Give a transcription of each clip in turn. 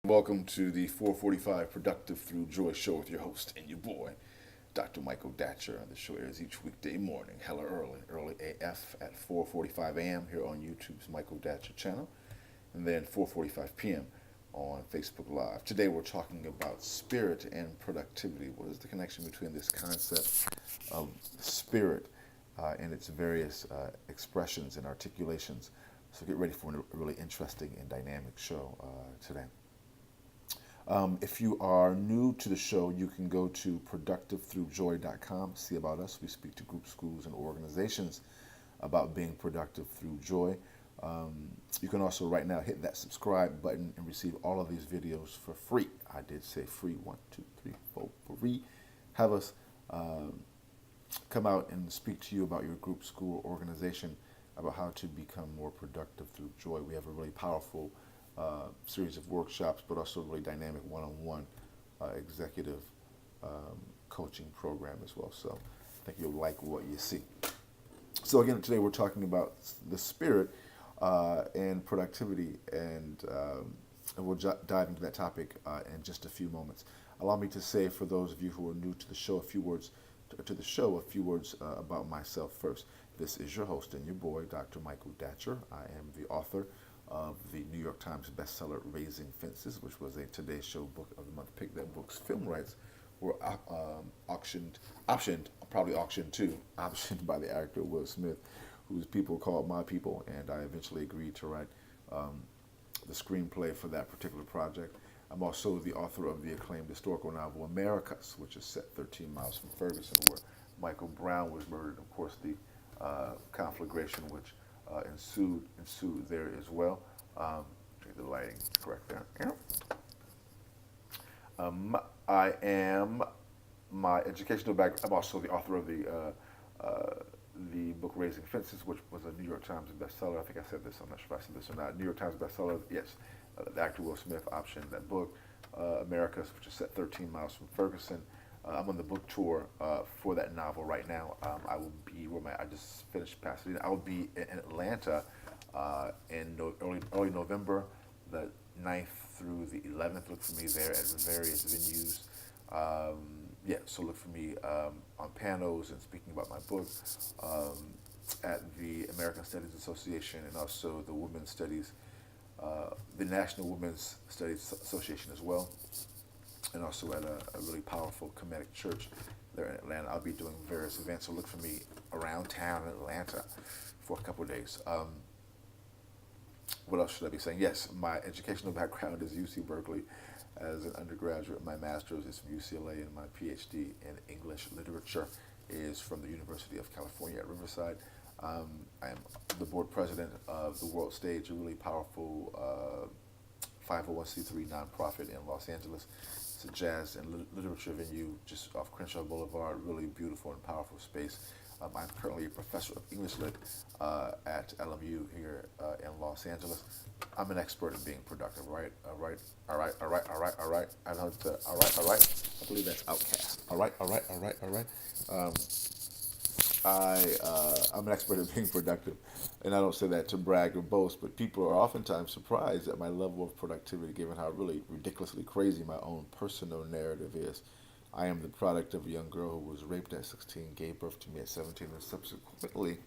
Welcome to the 445 Productive Through Joy show with your host and your boy, Dr. Michael Datcher. The show airs each weekday morning, hella early AF at 4:45 a.m. here on YouTube's Michael Datcher channel, and then 4:45 p.m. on Facebook Live. Today we're talking about spirit and productivity. What is the connection between this concept of spirit and its various expressions and articulations? So get ready for a really interesting and dynamic show today. If you are new to the show, you can go to productivethroughjoy.com, see about us. We speak to groups, schools, and organizations about being productive through joy. You can also right now hit that subscribe button and receive all of these videos for free. I did say free, 1, 2, 3, 4, free. Have us come out and speak to you about your group, school, or organization about how to become more productive through joy. We have a really powerful series of workshops, but also a really dynamic one-on-one executive coaching program as well. So I think you'll like what you see. So again, today we're talking about the spirit and productivity, and we'll dive into that topic in just a few moments. Allow me to say, for those of you who are new to the show, a few words about myself first. This is your host and your boy, Dr. Michael Datcher. I am the author of the New York Times bestseller Raising Fences, which was a Today Show Book of the Month pick. That book's film rights were optioned by the actor Will Smith, whose people called my people, and I eventually agreed to write the screenplay for that particular project. I'm also the author of the acclaimed historical novel Americus, which is set 13 miles from Ferguson, where Michael Brown was murdered. Of course, the conflagration which ensued there as well. The lighting correct there. I am my educational background. I'm also the author of the book Raising Fences, which was a New York Times bestseller. I think I said this. I'm not sure if I said this or not. New York Times bestseller. Yes, the actor Will Smith optioned that book. Americus, which is set 13 miles from Ferguson. I'm on the book tour for that novel right now. I will be I just finished Pasadena. I will be in Atlanta in early November, the 9th through the 11th. Look for me there at various venues. So look for me on panels and speaking about my book at the American Studies Association, and also the Women's Studies, the National Women's Studies Association as well, and also at a really powerful Kemetic church there in Atlanta. I'll be doing various events, so look for me around town in Atlanta for a couple of days. What else should I be saying? Yes, my educational background is UC Berkeley as an undergraduate. My master's is from UCLA, and my PhD in English literature is from the University of California at Riverside. I am the board president of the World Stage, a really powerful 501c3 nonprofit in Los Angeles. It's a jazz and literature venue just off Crenshaw Boulevard, really beautiful and powerful space. I'm currently a professor of English Lit at LMU here in Los Angeles. I'm an expert at being productive, right? All right. I know all right. I believe that's Outcast. All right. I'm an expert at being productive, and I don't say that to brag or boast, but people are oftentimes surprised at my level of productivity, given how really ridiculously crazy my own personal narrative is. I am the product of a young girl who was raped at 16, gave birth to me at 17, and subsequently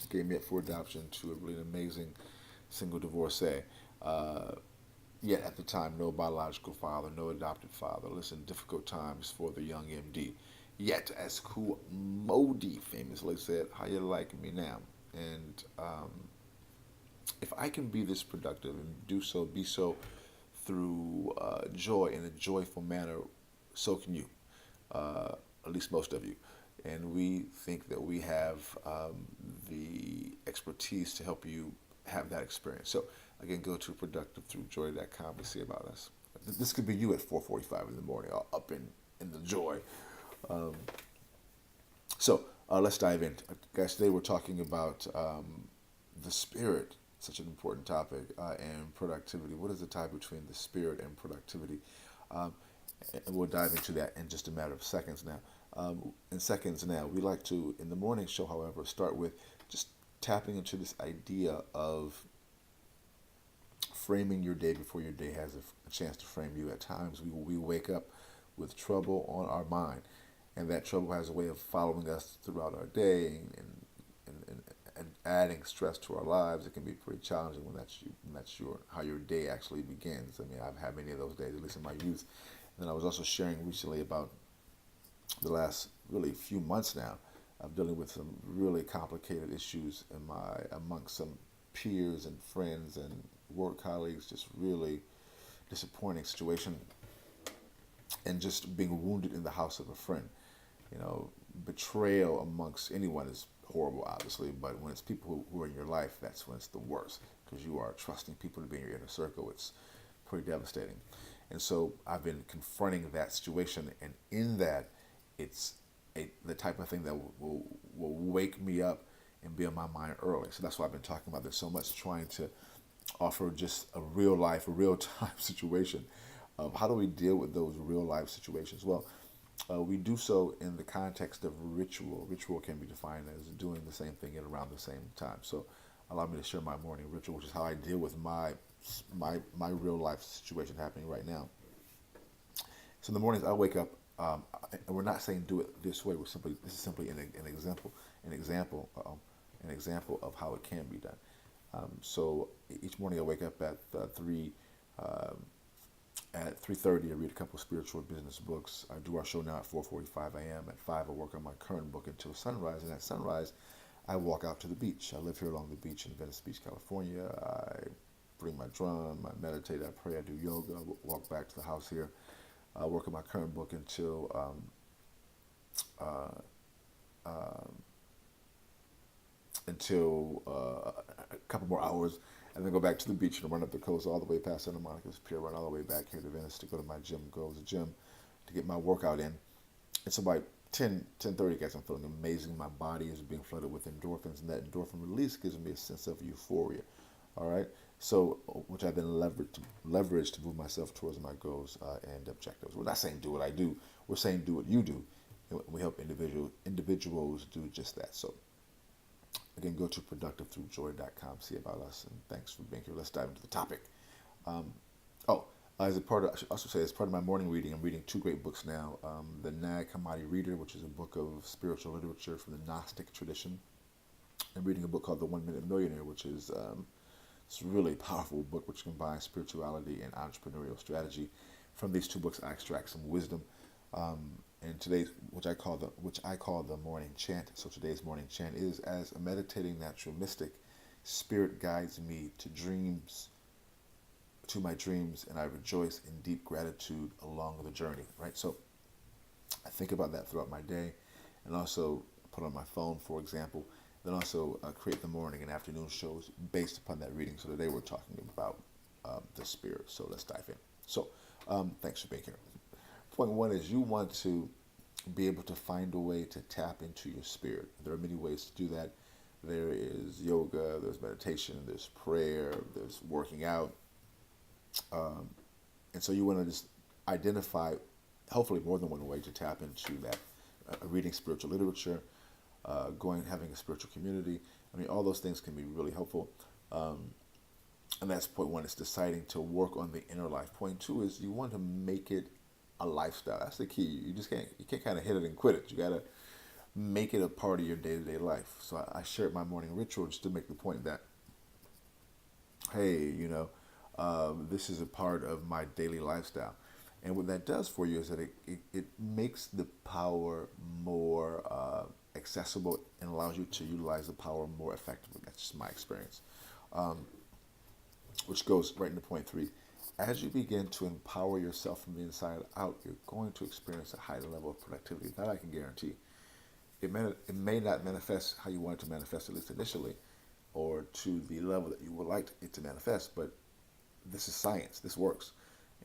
gave me up for adoption to a really amazing single divorcee. Yet at the time, no biological father, no adopted father. Listen, difficult times for the young MD. Yet, as Cool Modi famously said, how you like me now? And if I can be this productive and be so through joy in a joyful manner, so can you, at least most of you. And we think that we have the expertise to help you have that experience. So again, go to productivethroughjoy.com to see about us. This could be you at 4:45 in the morning, all up in the joy. Let's dive in. Guys, today we're talking about the spirit, such an important topic, and productivity. What is the tie between the spirit and productivity? And we'll dive into that in just a matter of seconds now. We like to, in the morning show, however, start with just tapping into this idea of framing your day before your day has a chance to frame you. At times, we wake up with trouble on our mind, and that trouble has a way of following us throughout our day and adding stress to our lives. It can be pretty challenging when that's your how your day actually begins. I mean, I've had many of those days, at least in my youth. And I was also sharing recently about the last really few months now of dealing with some really complicated issues amongst some peers and friends and work colleagues. Just really disappointing situation, and just being wounded in the house of a friend. You know, betrayal amongst anyone is horrible, obviously, but when it's people who are in your life, that's when it's the worst, because you are trusting people to be in your inner circle. It's pretty devastating. And so I've been confronting that situation, and in that, it's the type of thing that will wake me up and be on my mind early. So that's why I've been talking about this so much, trying to offer just a real life, a real time situation. How do we deal with those real life situations? Well, we do so in the context of ritual. Ritual can be defined as doing the same thing at around the same time. So allow me to share my morning ritual, which is how I deal with my real life situation happening right now. So in the mornings I wake up, and we're not saying do it this way. This is simply an example of how it can be done. So each morning I wake up at 3:30. I read a couple of spiritual business books. I do our show now at 4:45 a.m. At 5, I work on my current book until sunrise. And at sunrise, I walk out to the beach. I live here along the beach in Venice Beach, California. I bring my drum. I meditate. I pray. I do yoga. I walk back to the house here. I work on my current book until a couple more hours, and then go back to the beach and run up the coast all the way past Santa Monica's Pier, run all the way back here to Venice to go to my gym, go to the gym to get my workout in. It's about 10:30, guys. I'm feeling amazing. My body is being flooded with endorphins, and that endorphin release gives me a sense of euphoria. All right, so which I've been leverage to move myself towards my goals and objectives. We're not saying do what I do. We're saying do what you do. And we help individuals do just that. So again, go to productivethroughjoy.com, see about us, and thanks for being here. Let's dive into the topic. I should also say, as part of my morning reading, I'm reading two great books now. The Nag Hammadi Reader, which is a book of spiritual literature from the Gnostic tradition. I'm reading a book called The 1 Minute Millionaire, which is it's a really powerful book which combines spirituality and entrepreneurial strategy. From these two books, I extract some wisdom. And today's, which I call the morning chant. So today's morning chant is: as a meditating natural mystic, Spirit guides me to my dreams, and I rejoice in deep gratitude along the journey. Right. So I think about that throughout my day, and also put on my phone, for example. Then also create the morning and afternoon shows based upon that reading. So today we're talking about the Spirit. So let's dive in. So thanks for being here. Point one is you want to be able to find a way to tap into your spirit. There are many ways to do that. There is yoga, there's meditation, there's prayer, there's working out. And so you want to just identify, hopefully more than one way to tap into that. Reading spiritual literature, having a spiritual community. I mean, all those things can be really helpful. And that's point one, is deciding to work on the inner life. Point two is you want to make it a lifestyle. That's the key. You can't kind of hit it and quit it. You got to make it a part of your day-to-day life. So I shared my morning ritual just to make the point that, hey, this is a part of my daily lifestyle. And what that does for you is that it makes the power more accessible and allows you to utilize the power more effectively. That's just my experience. Which goes right into point three. As you begin to empower yourself from the inside out, you're going to experience a higher level of productivity. That I can guarantee. It may not manifest how you want it to manifest, at least initially, or to the level that you would like it to manifest, but this is science. This works.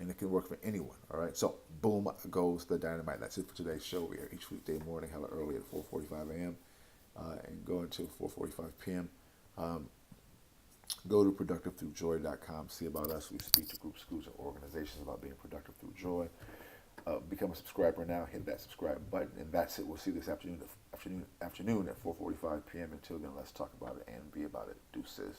And it can work for anyone, all right? So, boom goes the dynamite. That's it for today's show. We're here each weekday morning, hella early at 4:45 a.m. And go until 4:45 p.m. Go to productivethroughjoy.com. See about us. We speak to groups, schools, and organizations about being productive through joy. Become a subscriber now. Hit that subscribe button, and that's it. We'll see you this afternoon at 4:45 p.m. Until then, let's talk about it and be about it. Deuces.